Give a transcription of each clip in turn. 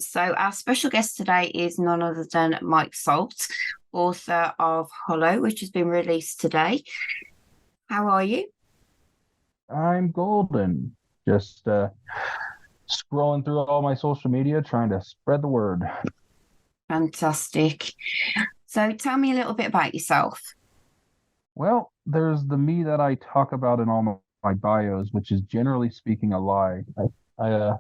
So our special guest today is none other than Mike Salt, author of Hollow, which has been released today. How are you? I'm golden. Just scrolling through all my social media, trying to spread the word. Fantastic. So tell me a little bit about yourself. Well, there's the me that I talk about in all my bios, which is generally speaking a lie. I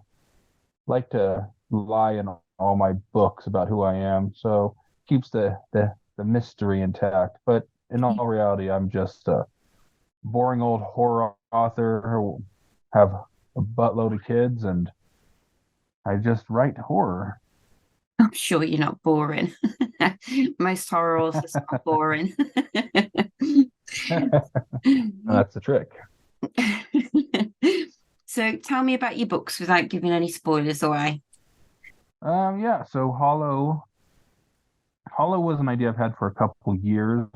like to lie in all my books about who I am, so keeps the mystery intact. But in all reality, I'm just a boring old horror author who have a buttload of kids, and I just write horror. I'm sure you're not boring. Most horror authors are boring. That's the trick. So tell me about your books without giving any spoilers away. Yeah, so Hollow was an idea I've had for a couple years.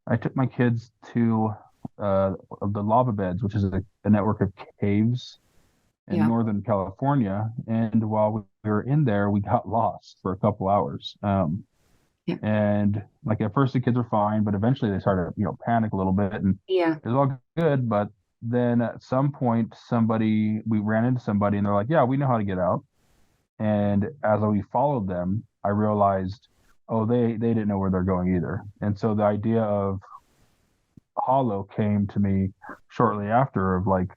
I took my kids to the lava beds, which is a network of caves in Yeah. Northern California. And while we were in there, we got lost for a couple hours. Yeah. And like at first the kids were fine, but eventually they started, panic a little bit, and Yeah. it was all good. But then at some point, we ran into somebody, and they're like, "Yeah, we know how to get out." And as we followed them, I realized, oh, they didn't know where they're going either. And so the idea of Hollow came to me shortly after of like,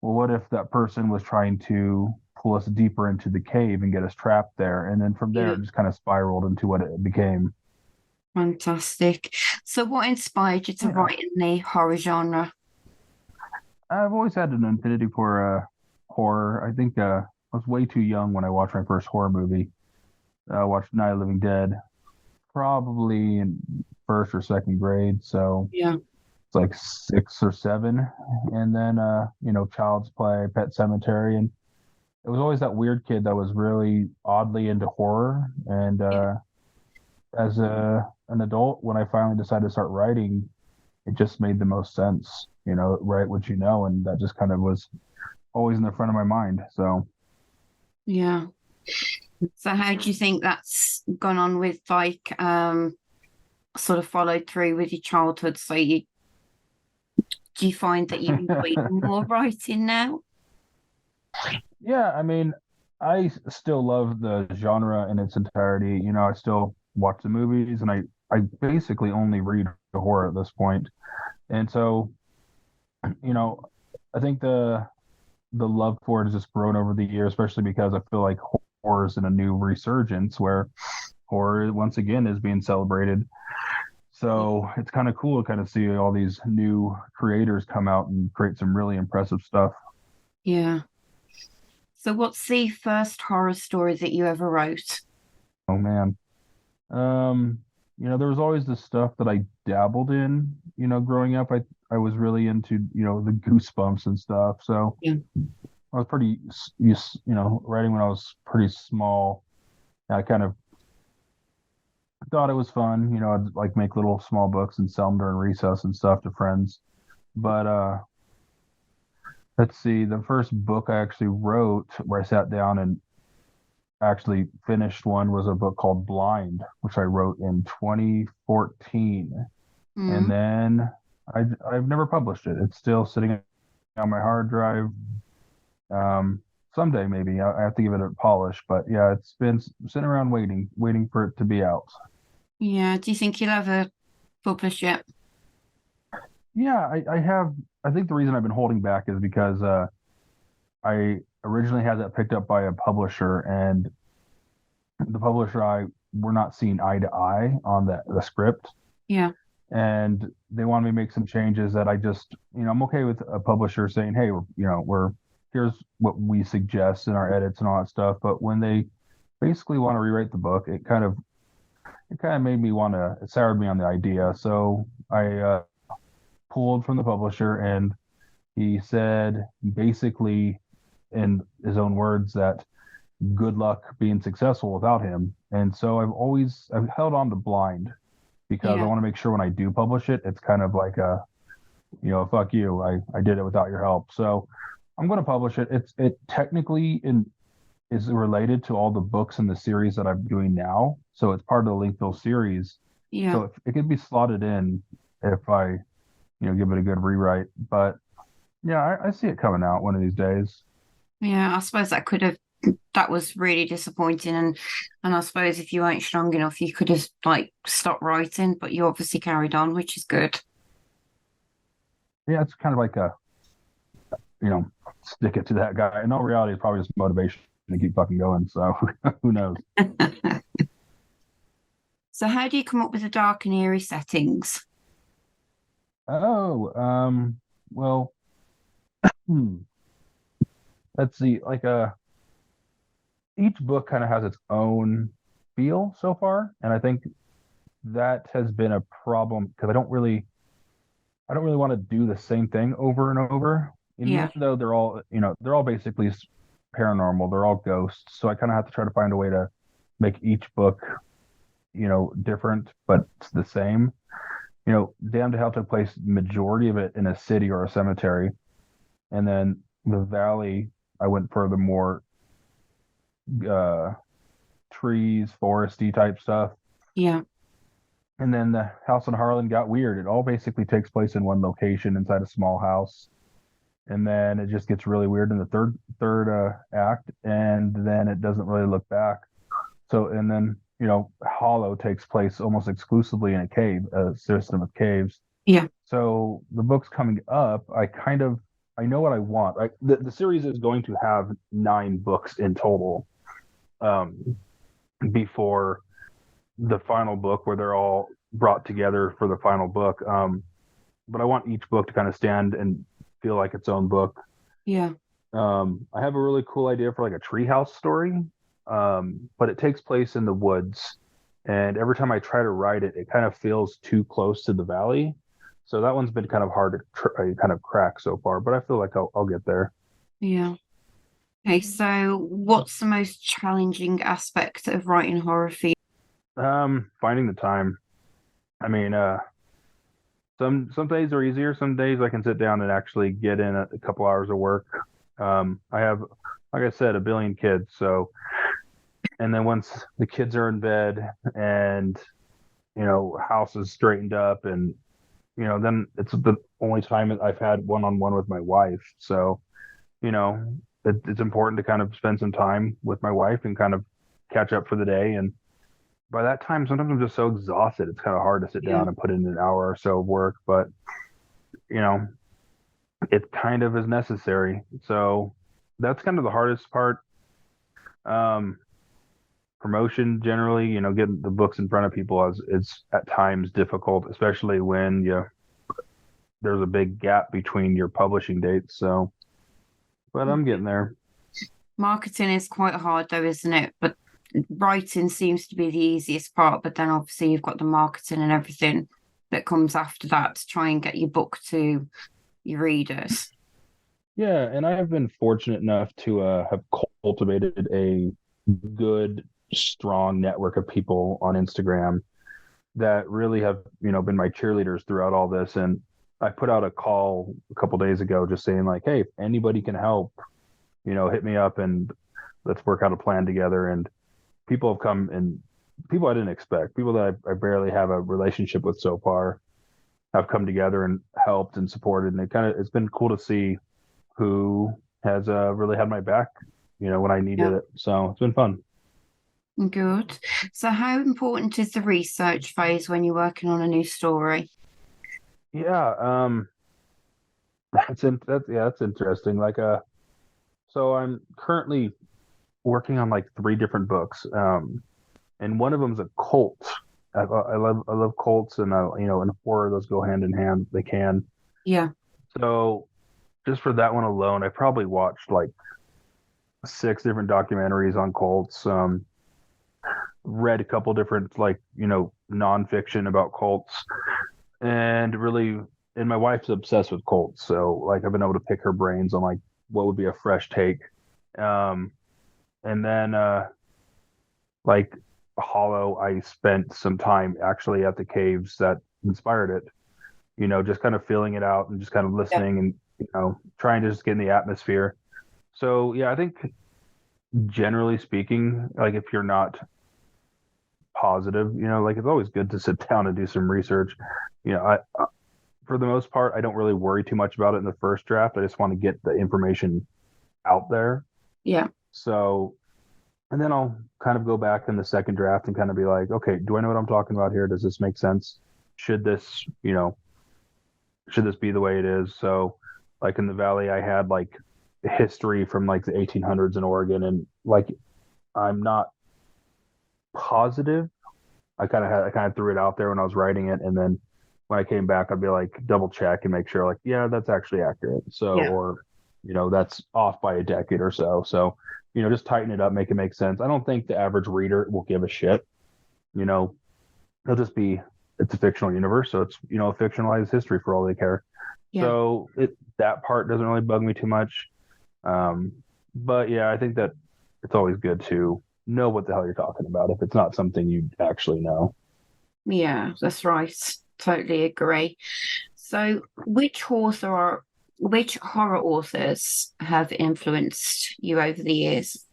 well, what if that person was trying to pull us deeper into the cave and get us trapped there? And then from there, Yeah. it just kind of spiraled into what it became. Fantastic. So what inspired you to Yeah, write in the horror genre? I've always had an affinity for horror. I think I was way too young when I watched my first horror movie. I watched Night of the Living Dead, probably in first or second grade. So Yeah. it's like 6 or 7. And then, Child's Play, Pet Cemetery. And it was always that weird kid that was really oddly into horror. And Yeah. as an adult, when I finally decided to start writing, it just made the most sense, write what you know. And that just kind of was always in the front of my mind. So, Yeah. So how do you think that's gone on with sort of followed through with your childhood? So do you find that you enjoy more writing now? yeah, I mean, still love the genre in its entirety. I still watch the movies, and I basically only read horror at this point. And so, you know, I think the love for it has just grown over the years, especially because I feel like horror is in a new resurgence where horror once again is being celebrated. So it's kind of cool to kind of see all these new creators come out and create some really impressive stuff. Yeah. So what's the first horror story that you ever wrote? Oh man. Um, there was always this stuff that I dabbled in, growing up. I was really into, the goosebumps and stuff. So Yeah. I was pretty writing when I was pretty small. I kind of thought it was fun. I'd like make little small books and sell them during recess and stuff to friends. But let's see, the first book I actually wrote where I sat down and actually finished one was a book called Blind, which I wrote in 2014. And Mm. then I've never published it. It's still sitting on my hard drive. Someday maybe I have to give it a polish, but yeah, it's been sitting around waiting for it to be out. Yeah. Do you think you'll ever publish it? Yeah, I have. I think the reason I've been holding back is because I originally had that picked up by a publisher, and the publisher I were not seeing eye to eye on the script, Yeah. and they wanted me to make some changes that I just, I'm okay with a publisher saying, hey, we're here's what we suggest in our edits and all that stuff. But when they basically want to rewrite the book, it kind of made me want to, it soured me on the idea. So I pulled from the publisher, and he said basically in his own words that good luck being successful without him. And so I've held on to Blind because I Yeah. want to make sure when I do publish it, it's kind of like fuck you. I did it without your help. So I'm going to publish it. It technically is related to all the books in the series that I'm doing now. So it's part of the Linkville series. Yeah. So it could be slotted in if I, give it a good rewrite. But yeah, I see it coming out one of these days. Yeah, I suppose that was really disappointing, and I suppose if you weren't strong enough you could have like stopped writing, but you obviously carried on, which is good. Yeah, it's kind of like stick it to that guy. In all reality, it's probably just motivation to keep fucking going. So who knows? So how do you come up with the dark and eerie settings? Oh, well, hmm, let's see. Like each book kind of has its own feel so far, and I think that has been a problem because I don't really want to do the same thing over and over. And Yeah. even though they're all basically paranormal, they're all ghosts. So I kind of have to try to find a way to make each book, different, but it's the same. Damned to Hell took place majority of it in a city or a cemetery. And then the Valley, I went for the more uh, trees, foresty type stuff. Yeah. And then the House in Harlan got weird. It all basically takes place in one location inside a small house. And then it just gets really weird in the third act, and then it doesn't really look back. So, and then Hollow takes place almost exclusively in a cave, a system of caves. Yeah. So the book's coming up. I know what I want. The series is going to have 9 books in total, before the final book, where they're all brought together for the final book. But I want each book to kind of stand and feel like its own book. Yeah. I have a really cool idea for like a treehouse story, but it takes place in the woods. And every time I try to write it, it kind of feels too close to the valley. So that one's been kind of hard to kind of crack so far, but I feel like I'll get there. Yeah. Okay, so what's the most challenging aspect of writing horror for you? Finding the time. I mean, some days are easier. Some days I can sit down and actually get in a couple hours of work. I have, like I said, a billion kids. So, and then once the kids are in bed and house is straightened up, and then it's the only time I've had one-on-one with my wife. So, it's important to kind of spend some time with my wife and kind of catch up for the day. And by that time, sometimes I'm just so exhausted. It's kind of hard to sit Yeah. down and put in an hour or so of work, but you know, it kind of is necessary. So that's kind of the hardest part. Um, Promotion generally, getting the books in front of people is at times difficult, especially when there's a big gap between your publishing dates. So, but I'm getting there. Marketing is quite hard though, isn't it? But writing seems to be the easiest part, but then obviously you've got the marketing and everything that comes after that to try and get your book to your readers. Yeah, and I have been fortunate enough to have cultivated a good, strong network of people on Instagram that really have, been my cheerleaders throughout all this. And I put out a call a couple days ago just saying like, hey, if anybody can help, hit me up and let's work out a plan together. And people have come, and people I didn't expect, people that I barely have a relationship with so far, have come together and helped and supported. And it's been cool to see who has really had my back, when I needed Yeah. it. So it's been fun. Good. So how important is the research phase when you're working on a new story? Yeah, that's interesting. Like so I'm currently working on like 3 different books, and one of them's a cult. I love cults, and in horror those go hand in hand. They can. Yeah. So just for that one alone, I probably watched like 6 different documentaries on cults. Read a couple different like nonfiction about cults, and really, and my wife's obsessed with cults, so like I've been able to pick her brains on like what would be a fresh take. Um, and then like Hollow, I spent some time actually at the caves that inspired it. Just kind of feeling it out and just kind of Yeah. listening and trying to just get in the atmosphere. So yeah, I think generally speaking, like if you're not positive, like it's always good to sit down and do some research. I for the most part, I don't really worry too much about it in the first draft. I just want to get the information out there. Yeah. So, and then I'll kind of go back in the second draft and kind of be like, okay, do I know what I'm talking about here? Does this make sense? Should this, should this be the way it is? So, like in the Valley, I had like history from like the 1800s in Oregon, and like I'm not positive. I kind of threw it out there when I was writing it, and then when I came back, I'd be like double check and make sure like, yeah, that's actually accurate. So, Yeah. or that's off by a decade or so. So, just tighten it up, make it make sense. I don't think the average reader will give a shit. They'll just be, it's a fictional universe, so it's a fictionalized history for all they care. Yeah. So that part doesn't really bug me too much. But yeah, I think that it's always good to know what the hell you're talking about if it's not something you actually know. Yeah, that's right. Totally agree. So, which horror authors have influenced you over the years?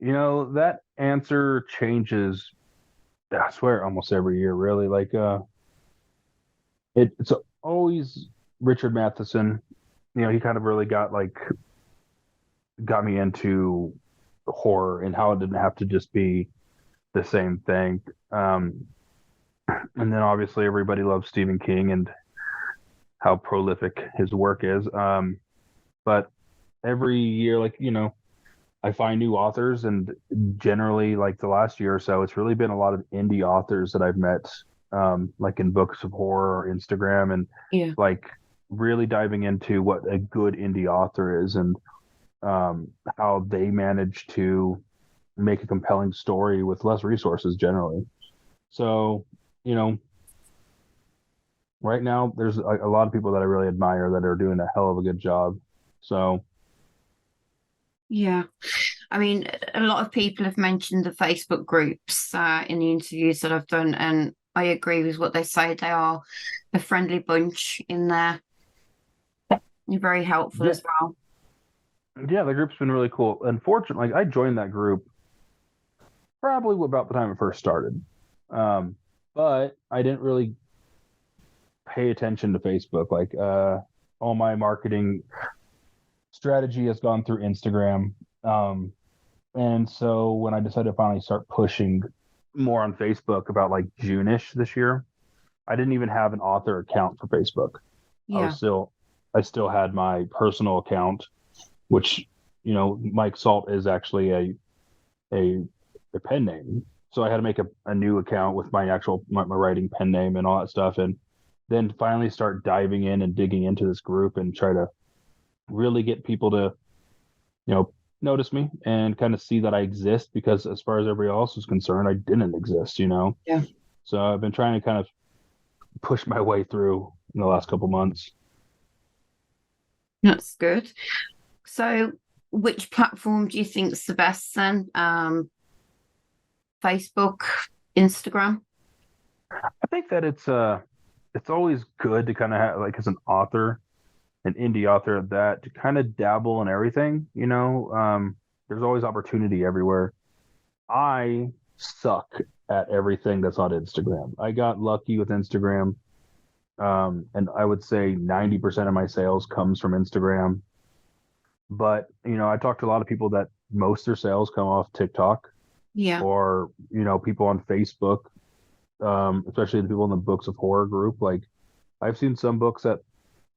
That answer changes, I swear, almost every year, really. Like, it's always Richard Matheson. He kind of really got me into horror and how it didn't have to just be the same thing. And then obviously everybody loves Stephen King and how prolific his work is. But every year, I find new authors, and generally, like the last year or so, it's really been a lot of indie authors that I've met, like in books of horror or Instagram, and like really diving into what a good indie author is and how they manage to make a compelling story with less resources generally. So, right now there's a lot of people that I really admire that are doing a hell of a good job. So, yeah. I mean, a lot of people have mentioned the Facebook groups in the interviews that I've done, and I agree with what they say. They are a friendly bunch in there. You're very helpful as well. Yeah, the group's been really cool. Unfortunately, I joined that group probably about the time it first started. But I didn't really pay attention to Facebook. Like all my marketing strategy has gone through Instagram. And so when I decided to finally start pushing more on Facebook about like June-ish this year, I didn't even have an author account for Facebook. Yeah. I still had my personal account, which, Mike Salt is actually a pen name. So I had to make a new account with my writing pen name and all that stuff. And then finally start diving in and digging into this group and try to really get people to, notice me and kind of see that I exist, because as far as everybody else is concerned, I didn't exist, Yeah. So I've been trying to kind of push my way through in the last couple months. That's good. So, which platform do you think is the best then? Facebook, Instagram? I think that it's always good to kind of have, like, as an author, an indie author at that, to kind of dabble in everything, there's always opportunity everywhere. I suck at everything that's on Instagram. I got lucky with Instagram. And I would say 90% of my sales comes from Instagram. But, I talk to a lot of people that most of their sales come off TikTok. Yeah. Or, people on Facebook, especially the people in the books of horror group. Like, I've seen some books that,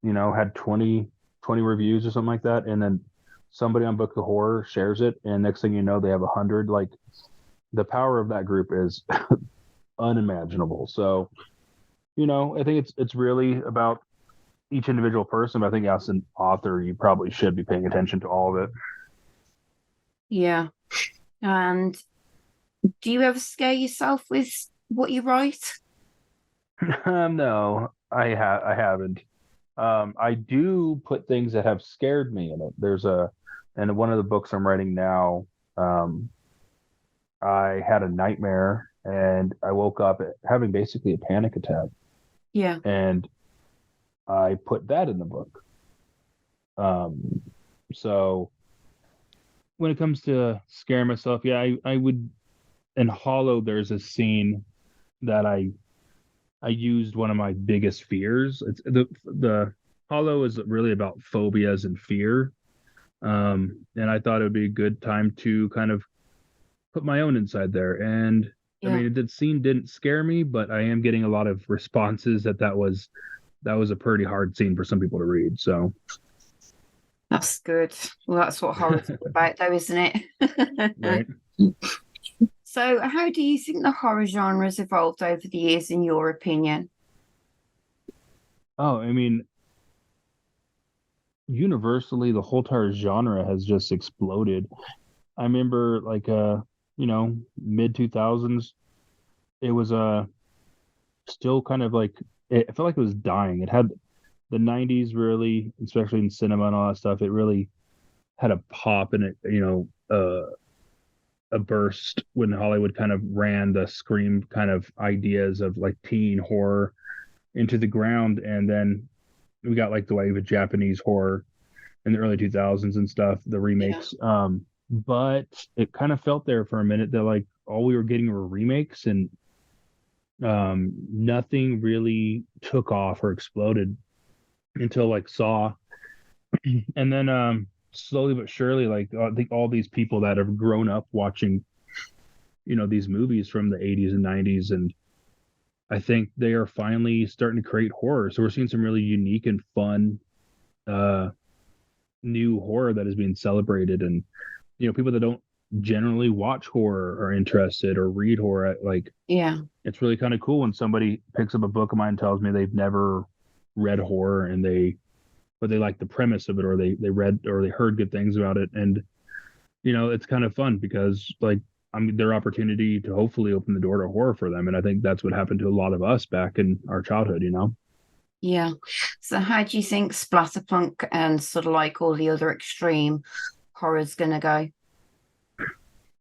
had 20 reviews or something like that. And then somebody on Book of Horror shares it. And next thing you know, they have 100. Like, the power of that group is unimaginable. So, I think it's really about each individual person. But I think as an author, you probably should be paying attention to all of it. Yeah. And do you ever scare yourself with what you write? No, I haven't. I do put things that have scared me in it. And one of the books I'm writing now, I had a nightmare and I woke up having basically a panic attack. Yeah. And I put that in the book. So, when it comes to scaring myself, yeah, I would. In Hollow, there's a scene that I used one of my biggest fears. It's the Hollow is really about phobias and fear. And I thought it would be a good time to kind of put my own inside there. And I Yeah, mean, the scene didn't scare me, but I am getting a lot of responses that was a pretty hard scene for some people to read. So, that's good. Well, that's what horror's all about, though, isn't it? right. So, how do you think the horror genre has evolved over the years, in your opinion? Oh, I mean, universally, the whole entire genre has just exploded. I remember mid 2000s, it was still kind of like it felt like it was dying. It had the 90s really, especially in cinema and all that stuff, it really had a pop and a burst when Hollywood kind of ran the scream kind of ideas of like teen horror into the ground. And then we got like the wave of Japanese horror in the early 2000s and stuff, the Yeah. remakes. But it kind of felt there for a minute that like all we were getting were remakes and nothing really took off or exploded until like Saw. And then slowly but surely, like I think all these people that have grown up watching, these movies from the 80s and 90s, and I think they are finally starting to create horror. So we're seeing some really unique and fun uh new horror that is being celebrated. And people that don't generally watch horror are interested or read horror. Like Yeah. it's really kind of cool when somebody picks up a book of mine and tells me they've never read horror and but they like the premise of it, or they read or they heard good things about it. And it's kind of fun because like I mean their opportunity to hopefully open the door to horror for them. And I think that's what happened to a lot of us back in our childhood. Yeah. So, how do you think splatterpunk and sort of like all the other extreme horror's gonna go?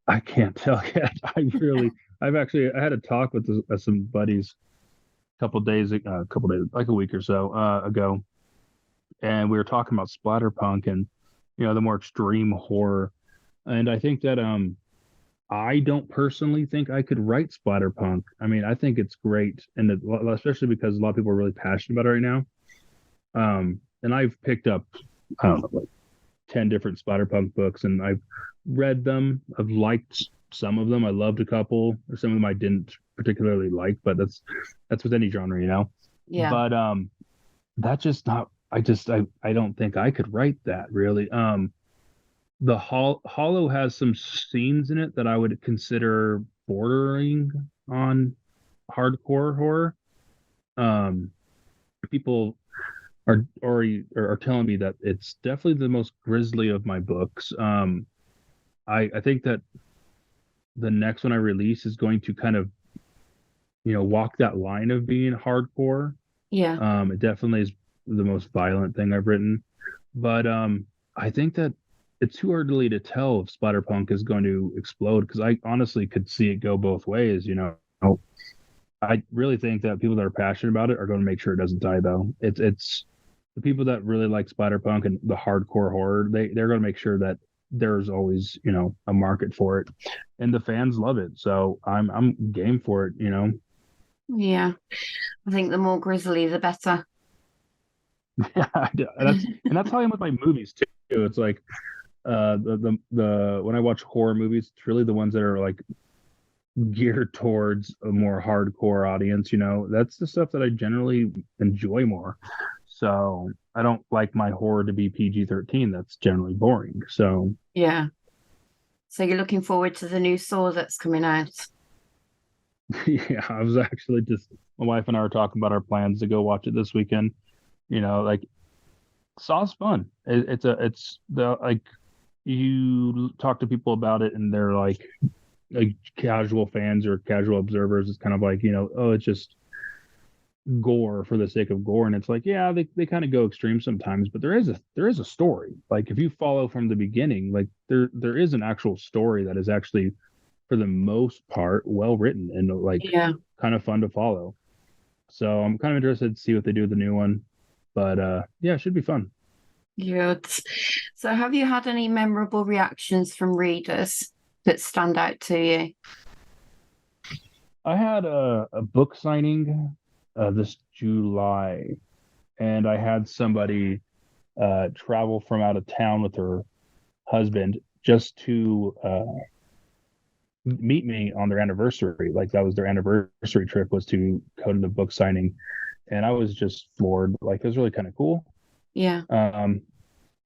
I can't tell yet. I had a talk with some buddies a couple days, like a week or so ago, and we were talking about splatterpunk and the more extreme horror. And I think that I don't personally think I could write splatterpunk. I mean, I think it's great, and especially because a lot of people are really passionate about it right now. And I've picked up, I don't know, like 10 different splatterpunk books, and I've read them. I've liked some of them. I loved a couple, or some of them I didn't particularly like, but that's with any genre. Yeah. But that's just not. I don't think I could write that really. The Hollow has some scenes in it that I would consider bordering on hardcore horror. Um, People are telling me that it's definitely the most grisly of my books. I think that the next one I release is going to kind of walk that line of being hardcore. Yeah. It definitely is the most violent thing I've written, but I think that it's too early to tell if Spider-Punk is going to explode because I honestly could see it go both ways. I really think that people that are passionate about it are going to make sure it doesn't die though. It's the people that really like Spider-Punk and the hardcore horror, they're going to make sure that there's always a market for it, and the fans love it. So I'm game for it. Yeah. I think the more grisly, the better. Yeah, that's how I am with my movies too. It's like the when I watch horror movies, it's really the ones that are like geared towards a more hardcore audience. That's the stuff that I generally enjoy more. So I don't like my horror to be PG-13. That's generally boring. So Yeah. So you're looking forward to the new Saw that's coming out? yeah, I was actually just my wife and I were talking about our plans to go watch it this weekend. Like Saw's fun. It's the like you talk to people about it and they're like casual fans or casual observers. It's kind of like oh, it's just gore for the sake of gore. And it's like, yeah, they kind of go extreme sometimes, but there is a story. Like if you follow from the beginning, like there is an actual story that is actually for the most part well written and like Yeah. kind of fun to follow. So I'm kind of interested to see what they do with the new one. But yeah, it should be fun. Good. So have you had any memorable reactions from readers that stand out to you? I had a book signing this July, and I had somebody travel from out of town with her husband just to meet me on their anniversary. Like that was their anniversary trip, was to go to the book signing, and I was just floored. Like it was really kind of cool. Yeah.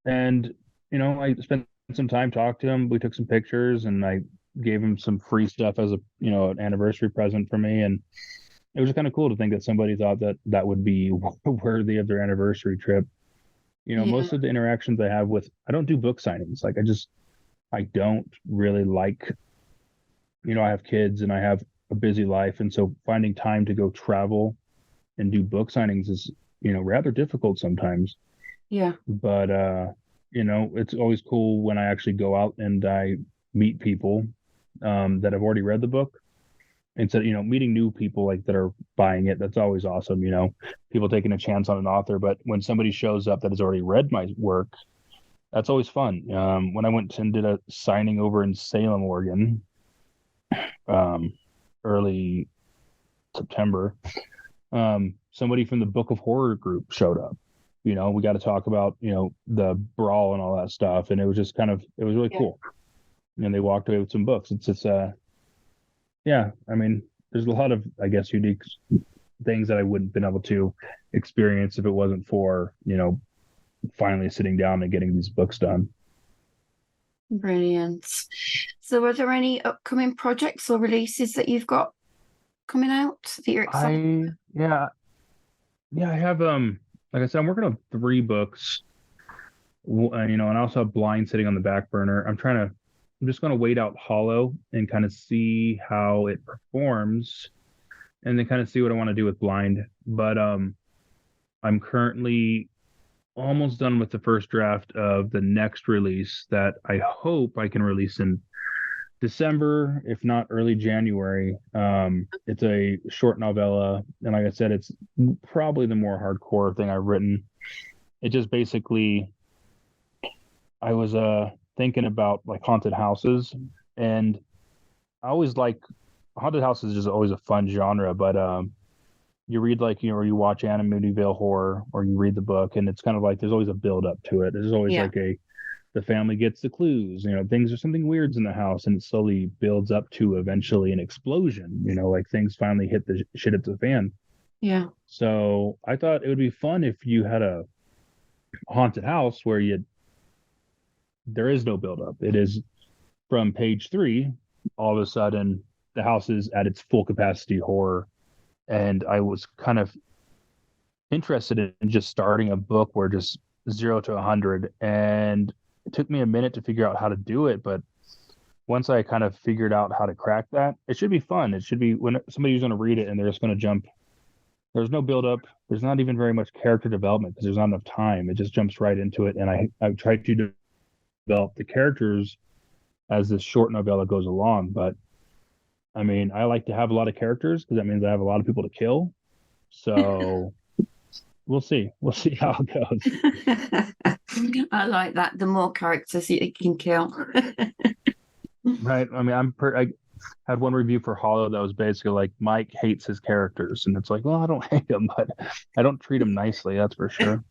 And I spent some time talking to him. We took some pictures, and I gave him some free stuff as an anniversary present for me. And it was kind of cool to think that somebody thought that that would be worthy of their anniversary trip. Yeah. Most of the interactions I have with, I don't do book signings. Like I don't really like, I have kids and I have a busy life. And so finding time to go travel and do book signings is, rather difficult sometimes. Yeah. But, it's always cool when I actually go out and I meet people that have already read the book. Instead, meeting new people like that are buying it, that's always awesome. People taking a chance on an author. But when somebody shows up that has already read my work, that's always fun. When I went and did a signing over in Salem, Oregon, early September, somebody from the Book of Horror group showed up. We got to talk about, the brawl and all that stuff. And it was just it was really cool. And they walked away with some books. Yeah, I mean, there's a lot of, I guess, unique things that I wouldn't have been able to experience if it wasn't for, finally sitting down and getting these books done. Brilliant. So are there any upcoming projects or releases that you've got coming out that you're excited? Yeah, I have, like I said, I'm working on 3 books, and I also have Blind sitting on the back burner. I'm just going to wait out Hollow and kind of see how it performs, and then kind of see what I want to do with Blind. But I'm currently almost done with the first draft of the next release that I hope I can release in December, if not early January. It's a short novella, and like I said, it's probably the more hardcore thing I've written. It just basically, I was thinking about like haunted houses, and I always like haunted houses is just always a fun genre, but you read or you watch Amityville Horror, or you read the book, and it's kind of like there's always a build up to it. There's always the family gets the clues, things are something weird's in the house, and it slowly builds up to eventually an explosion, like things finally hit the shit at the fan. Yeah. So I thought it would be fun if you had a haunted house where there is no buildup. It is from page 3, all of a sudden the house is at its full capacity horror. And I was kind of interested in just starting a book where just 0 to 100. And it took me a minute to figure out how to do it. But once I kind of figured out how to crack that, it should be fun. It should be when somebody's going to read it and they're just going to jump. There's no buildup. There's not even very much character development because there's not enough time. It just jumps right into it. And I've tried to develop the characters as this short novella goes along. But I mean, I like to have a lot of characters because that means I have a lot of people to kill. So we'll see. We'll see how it goes. I like that. The more characters you can kill. Right. I mean, I had one review for Hollow that was basically like Mike hates his characters, and it's like, well, I don't hate him, but I don't treat him nicely. That's for sure.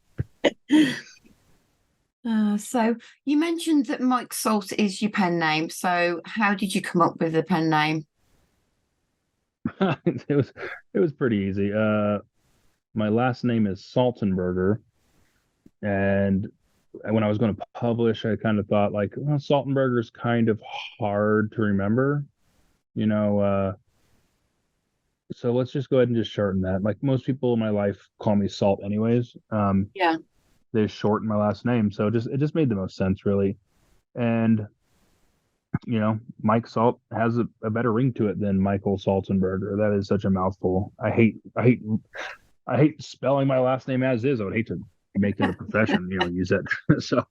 So you mentioned that Mike Salt is your pen name. So how did you come up with the pen name? It was pretty easy. My last name is Saltenberger, and when I was going to publish, I kind of thought like, well, Saltenberger is kind of hard to remember, so let's just go ahead and just shorten that. Like most people in my life call me Salt anyways. Yeah. They shorten my last name, so it just made the most sense, really. And Mike Salt has a better ring to it than Michael Saltenberger. That is such a mouthful. I hate spelling my last name as is. I would hate to make that a profession, use that. So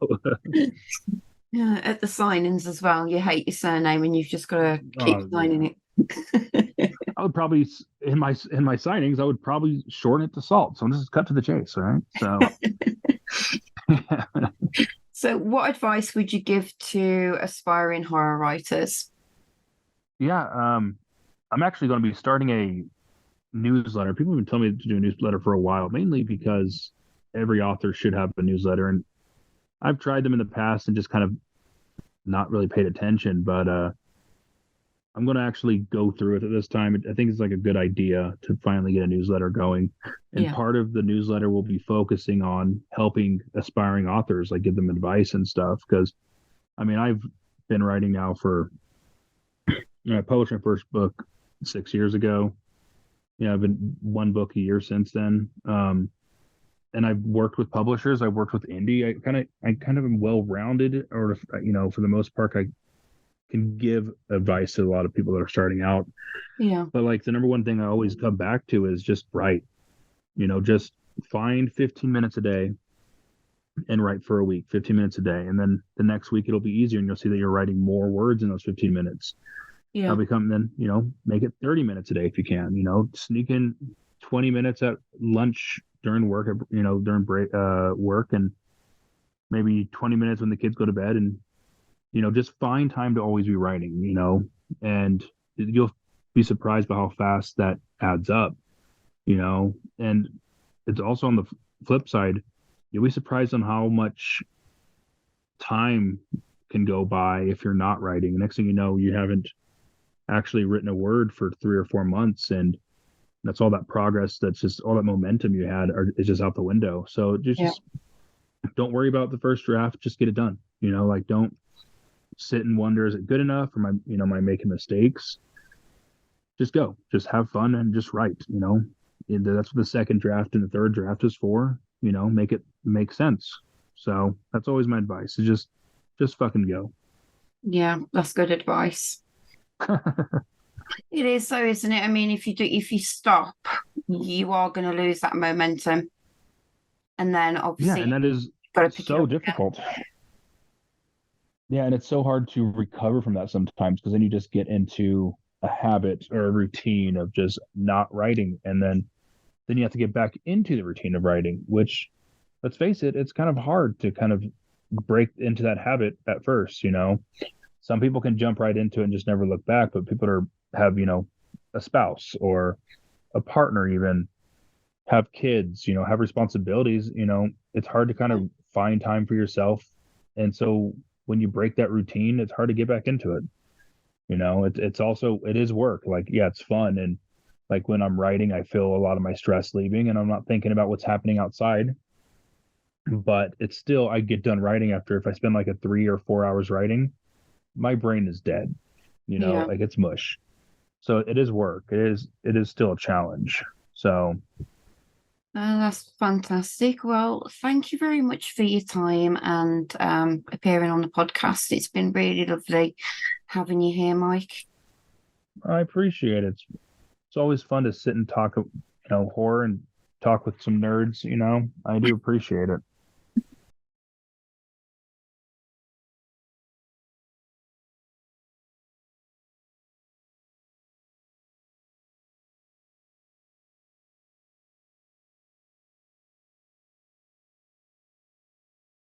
yeah, at the signings as well, you hate your surname and you've just got to keep signing it. I would probably in my signings, I would probably shorten it to Salt. So I'm just cut to the chase, all right? So So, what advice would you give to aspiring horror writers? Yeah, I'm actually going to be starting a newsletter. People have been telling me to do a newsletter for a while, mainly because every author should have a newsletter. And I've tried them in the past and just kind of not really paid attention. But I'm going to actually go through it at this time. I think it's like a good idea to finally get a newsletter going. And Yeah. part of the newsletter will be focusing on helping aspiring authors, like give them advice and stuff. Because I mean, I've been writing now for, I published my first book 6 years ago. Yeah, I've been one book a year since then. And I've worked with publishers. I've worked with indie. I kind of am well rounded, or for the most part, I can give advice to a lot of people that are starting out. Yeah. But like the number one thing I always come back to is just write. Just find 15 minutes a day and write for a week, 15 minutes a day, and then the next week it'll be easier, and you'll see that you're writing more words in those 15 minutes. Yeah. Make it 30 minutes a day if you can. Sneak in 20 minutes at lunch during work, during break, work, and maybe 20 minutes when the kids go to bed, and just find time to always be writing. And you'll be surprised by how fast that adds up. And it's also on the flip side, you'll be surprised on how much time can go by if you're not writing. Next thing you know, you haven't actually written a word for 3 or 4 months, and that's all that progress, that's just all that momentum you had is just out the window. So just don't worry about the first draft, just get it done. Like, don't sit and wonder, is it good enough, or am I making mistakes? Just go, just have fun and just write. And that's what the second draft and the third draft is for. Make it make sense. So that's always my advice, is just fucking go. Yeah, that's good advice. It is so, isn't it? I mean, if you stop, you are going to lose that momentum, and then Yeah, obviously and that is you've got to pick it so up again. difficult. Yeah, and it's so hard to recover from that sometimes, because then you just get into a habit or a routine of just not writing, and then you have to get back into the routine of writing, which, let's face it, it's kind of hard to kind of break into that habit at first. Some people can jump right into it and just never look back, but people have a spouse or a partner, even have kids, have responsibilities. It's hard to kind of find time for yourself, and so when you break that routine, it's hard to get back into it. It's also, it is work. Like, yeah, it's fun, and like when I'm writing, I feel a lot of my stress leaving, and I'm not thinking about what's happening outside. But it's still, I get done writing after, if I spend like a 3 or 4 hours writing, my brain is dead. Yeah. Like, it's mush. So it is work. It is still a challenge. So That's fantastic. Well, thank you very much for your time and appearing on the podcast. It's been really lovely having you here, Mike. I appreciate it. It's always fun to sit and talk, horror, and talk with some nerds. I do appreciate it.